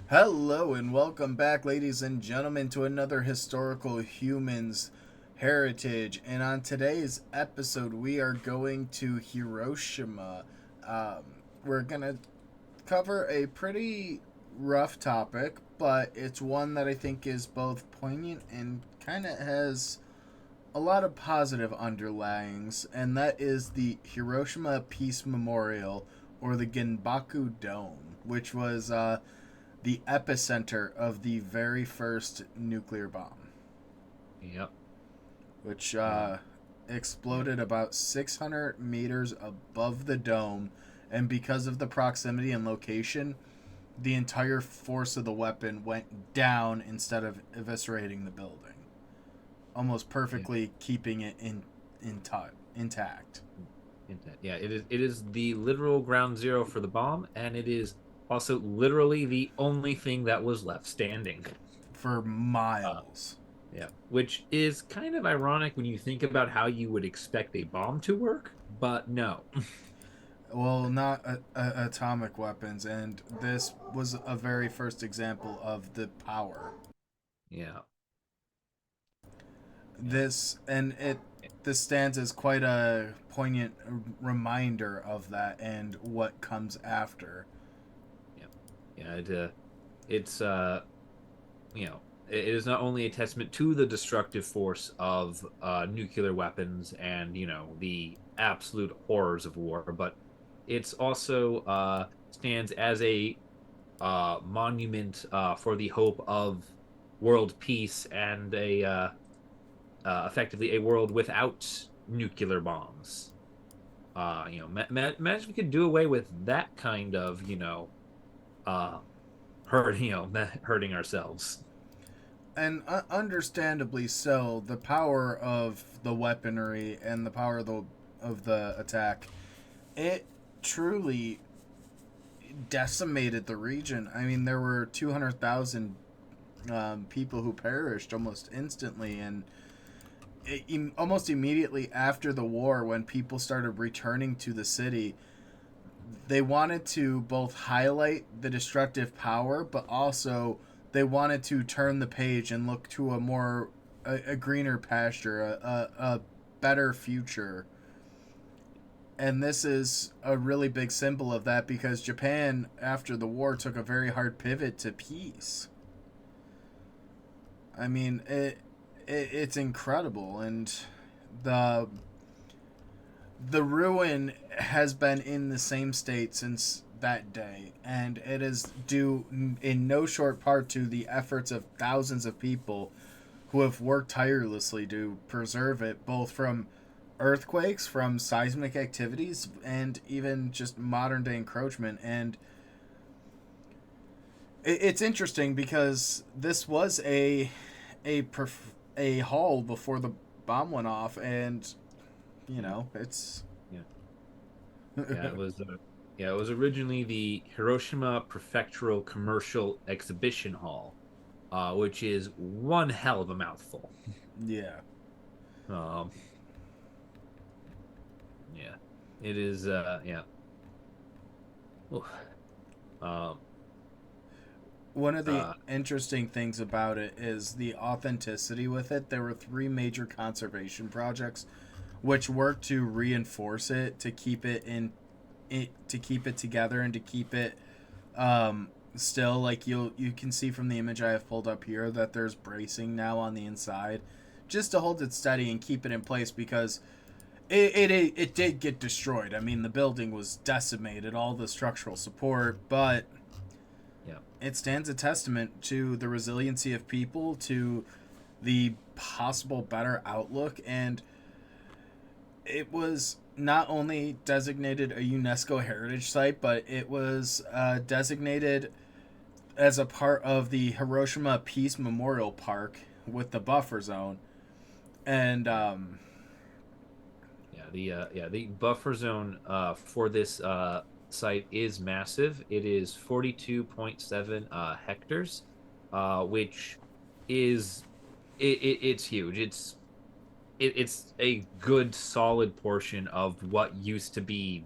Hello and welcome back, ladies and gentlemen, to another Historical Humans Heritage. And on today's episode, we are going to Hiroshima. Um, we're going to cover a pretty rough topic, but it's one that I think is both poignant and kind of has a lot of positive underlyings, and that is the Hiroshima Peace Memorial, or the Genbaku Dome, which was the epicenter of the very first nuclear bomb, Yep. which Uh, yeah. exploded about 600 meters above the dome. And because of the proximity and location, the entire force of the weapon went down instead of eviscerating the building, almost Yeah. perfectly keeping it intact. Yeah. It is the literal ground zero for the bomb, and it is also literally the only thing that was left standing. For Uh, miles. yeah. Which is kind of ironic when you think about how you would expect a bomb to work, but no. Well, not atomic weapons, and this was a very first example of the power. Yeah. Yeah. This stands as quite a poignant reminder of that and what comes after. Yeah. Yeah. It's it is not only a testament to the destructive force of nuclear weapons and the absolute horrors of war, but it's also stands as a monument for the hope of world peace and a effectively a world without nuclear bombs. Imagine we could do away with that kind of uh, hurting ourselves. And understandably so, the power of the weaponry and the power of the attack, it truly decimated the region. I mean, there were 200,000 people who perished almost instantly, and almost immediately after the war, when people started returning to the city, they wanted to both highlight the destructive power, but also they wanted to turn the page and look to a greener pasture, a better future. And this is a really big symbol of that because Japan, after the war, took a very hard pivot to peace. I mean, it's incredible, and the the ruin has been in the same state since that day, and it is due in no short part to the efforts of thousands of people who have worked tirelessly to preserve it, both from earthquakes, from seismic activities, and even just modern day encroachment. And it's interesting because this was a a hall before the bomb went off, and Yeah, it's yeah. Yeah, it was originally the Hiroshima Prefectural Commercial Exhibition Hall, which is one hell of a mouthful. yeah. Um, yeah, it is. Yeah. Oof. Um, One of the uh, interesting things about it is the authenticity with it. There were three major conservation projects which worked to reinforce it, to keep to keep it together and to keep it still. Like you can see from the image I have pulled up here that there's bracing now on the inside just to hold it steady and keep it in place because it did get destroyed. I mean, the building was decimated, all the structural support, but yeah, it stands a testament to the resiliency of people, to the possible better outlook, and it was not only designated a UNESCO heritage site, but it was designated as a part of the Hiroshima Peace Memorial Park with the buffer zone. And yeah, the buffer zone for this site is massive. It is 42.7 hectares, which is it's huge. It's a good solid portion of what used to be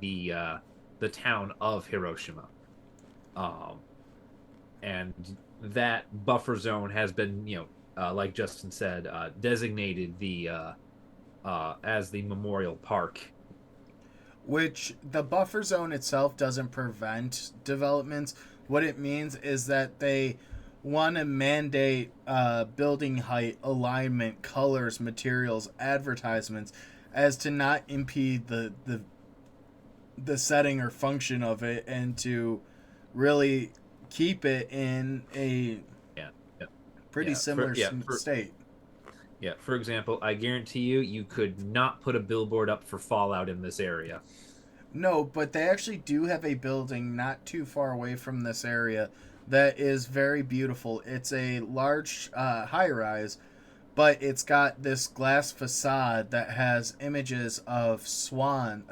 the town of Hiroshima. Um, and that buffer zone has been, like Justin said, designated the as the memorial park. Which the buffer zone itself doesn't prevent developments. What it means is that they want to mandate building height, alignment, colors, materials, advertisements, as to not impede the setting or function of it, and to really keep it in a Yeah, yeah, pretty similar state. yeah. For example, I guarantee you, you could not put a billboard up for Fallout in this area. No, but they actually do have a building not too far away from this area that is very beautiful. It's a large high rise, but it's got this glass facade that has images of swan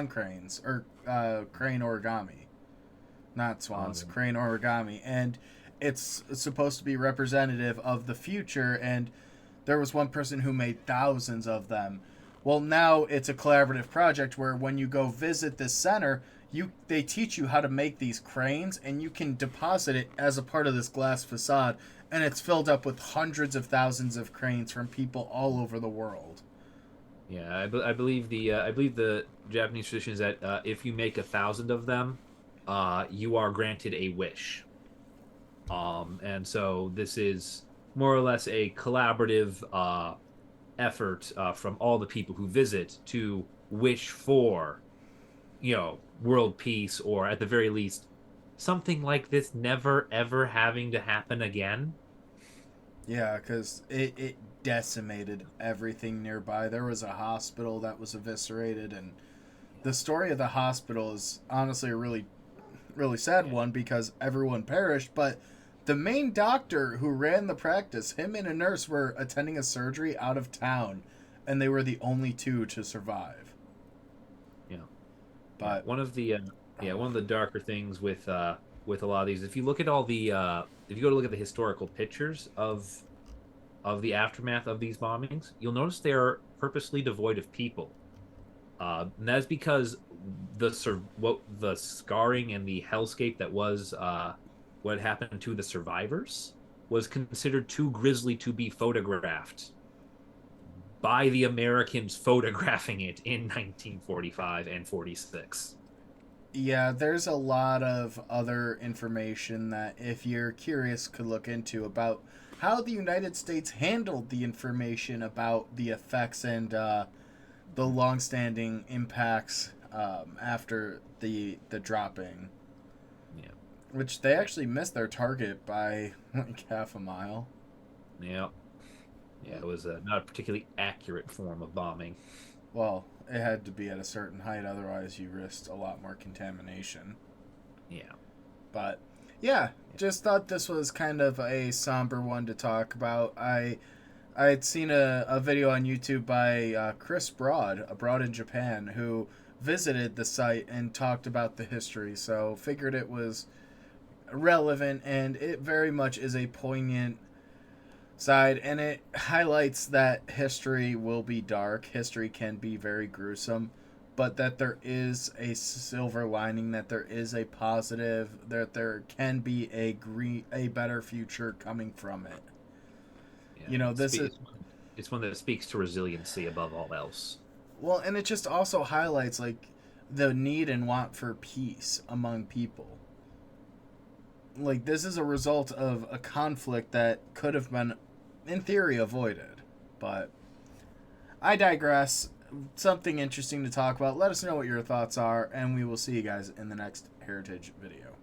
cranes, or crane origami, not swans, crane origami, and it's supposed to be representative of the future. And there was one person who made thousands of them. Well, now it's a collaborative project where when you go visit this center, they teach you how to make these cranes, and you can deposit it as a part of this glass facade, and it's filled up with hundreds of thousands of cranes from people all over the world. Yeah, I believe the Japanese tradition is that if you make 1,000 of them, you are granted a wish. And so this is more or less a collaborative effort from all the people who visit to wish for, world peace, or at the very least, something like this never ever having to happen again. Yeah, because it decimated everything nearby. There was a hospital that was eviscerated, and the story of the hospital is honestly a really, really sad one, because everyone perished. But the main doctor who ran the practice, him and a nurse were attending a surgery out of town, and they were the only two to survive. Yeah. But One of the darker things with a lot of these, if you look at all the if you go to look at the historical pictures of the aftermath of these bombings, you'll notice they are purposely devoid of people. And that's because the scarring and the hellscape that was what happened to the survivors was considered too grisly to be photographed by the Americans photographing it in 1945 and 46. yeah, there's a lot of other information that, if you're curious, could look into about how the United States handled the information about the effects and the long-standing impacts after the dropping, Yeah. which they actually missed their target by like half a mile. Yeah. Yeah, it was not a particularly accurate form of bombing. Well, it had to be at a certain height, otherwise you risked a lot more contamination. Yeah. But yeah, just thought this was kind of a somber one to talk about. I'd seen a video on YouTube by Chris Broad in Japan, who visited the site and talked about the history. So figured it was relevant, and it very much is a poignant side, and it highlights that history will be dark. History can be very gruesome, but that there is a silver lining, that there is a positive, that there can be a better future coming from it. Yeah. You know, this is It's one that speaks to resiliency above all else. well, and it just also highlights like the need and want for peace among people. Like, this is a result of a conflict that could have been, in theory, avoided. But I digress. Something interesting to talk about. Let us know what your thoughts are, and we will see you guys in the next Heritage video.